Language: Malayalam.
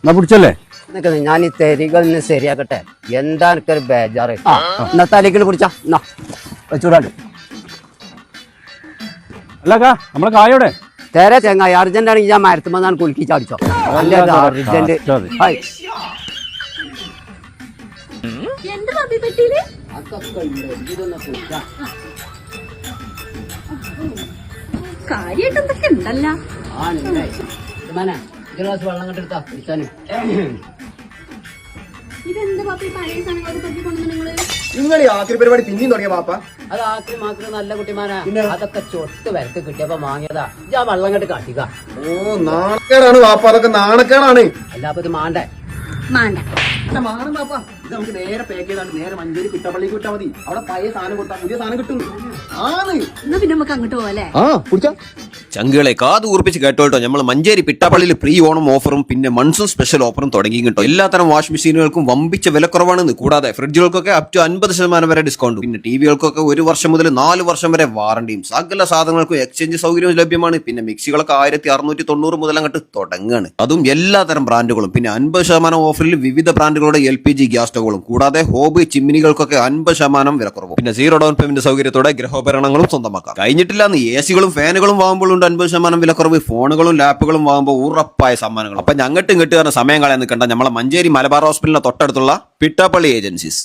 എന്നാ പിടിച്ചല്ലേ? ഞാൻ ഈ തെരികളൊന്ന് ശരിയാക്കട്ടെ. എന്താ എനിക്കൊരു ബേജാറ്. എന്നാ തലക്കിൽ പിടിച്ചാ വെച്ചൂടാണ്ട്. അല്ലക്കാ നമ്മളെ കായോടെ തേരെ ചെങ്ങായി അർജന്റ് ആണെങ്കിൽ ഞാൻ മരത്തുമെന്നാണ് കുലുക്കി ചാടിച്ചോ. അല്ല അർജന്റ് കാര്യായിട്ടൊക്കെ ഉണ്ടല്ല. വെള്ളം കണ്ടെടുത്താ കുടിച്ചാനും. ഇതെന്താ പാപ്പ ഈ പഴയ സാധനങ്ങളൊക്കെ പറ്റി കൊണ്ടു നിങ്ങള്? നിങ്ങൾ ഈ ആക്രി പരിപാടി പിന്നെയും തുടങ്ങിയ പാപ്പ? അത് ആക്രി മാത്രം നല്ല കുട്ടിമാനാ. അതൊക്കെ ചൊട്ട് വിലക്ക് കിട്ടിയപ്പോ വാങ്ങിയതാ. ഞാൻ വെള്ളം കണ്ട് കാട്ടിക്ക. ഓ നാണക്കേടാണ് പാപ്പ, അതൊക്കെ നാണക്കേടാണ്. അല്ലാപ്പ ഇത് മാണ്ടേ? മാണ്ട മാണം പാപ്പ. ഇത് നമുക്ക് നേരെ പാക്ക് ചെയ്താണ്ട് നേരെ മഞ്ചേരി കുട്ടപ്പള്ളിക്ക് വിട്ടാൽ മതി. അവിടെ പഴയ സാധനം കൊടുത്താൽ പുതിയ സാധനം കിട്ടും. ആണ്. എന്നാ പിന്നെ നമുക്ക് അങ്ങോട്ട് പോവല്ലേ? ആ കുടിച്ചാ ചങ്കുകളെ കാത് ഊർപ്പിച്ച് കേട്ടോട്ടോ. നമ്മൾ മഞ്ചേരി പിട്ടാപ്പള്ളിയിൽ പ്രീ ഓണം ഓഫറും പിന്നെ മൺസൂൺ സ്പെഷ്യൽ ഓഫറും തുടങ്ങി കേട്ടോ. എല്ലാത്തരം വാഷ് മെഷീനുകൾക്കും വമ്പിച്ച വിലക്കുറവാണെന്ന്. കൂടാതെ ഫ്രിഡ്ജുകൾക്കൊക്കെ അപ് ടു 50% വരെ ഡിസ്കൗണ്ട്. പിന്നെ ടിവികൾക്കൊക്കെ 1 വർഷം മുതൽ 4 വർഷം വരെ വാറണ്ടിയും. സകല സാധനങ്ങൾക്കും എക്സ്ചേഞ്ച് സൗകര്യവും ലഭ്യമാണ്. പിന്നെ മിക്സികളൊക്കെ 1690 മുതൽ അങ്ങോട്ട് തുടങ്ങാണ്. അതും എല്ലാത്തരം ബ്രാൻഡുകളും. പിന്നെ 50% ഓഫറിൽ വിവിധ ബ്രാൻഡുകളുടെ LPG ഗ്യാസ് സ്റ്റോവുകളും. കൂടാതെ ഹോബി ചിമ്മിനികൾക്കൊക്കെ 50% വിലക്കുറവും. പിന്നെ 0 ഡൗൺ പേയ്മെന്റ് സൗകര്യത്തോടെ ഗൃഹോപകരണങ്ങളും സ്വന്തമാക്കാം. കഴിഞ്ഞിട്ടില്ലാന്ന് AC-കളും ഫാനുകളും വാങ്ങുമ്പോൾ 50% വിലക്കുറവ്. ഫോണുകളും ലാപ്പുകളും വാങ്ങുമ്പോൾ ഉറപ്പായ സമ്മാനങ്ങൾ. അപ്പൊ ഞങ്ങട്ടും ഇങ്ങോട്ട് സമയം കളയാൻ നിൽക്കണ്ട. നമ്മളെ മഞ്ചേരി മലബാർ ഹോസ്പിറ്റലിന്റെ തൊട്ടടുത്തുള്ള പിട്ടാപ്പള്ളി ഏജൻസീസ്.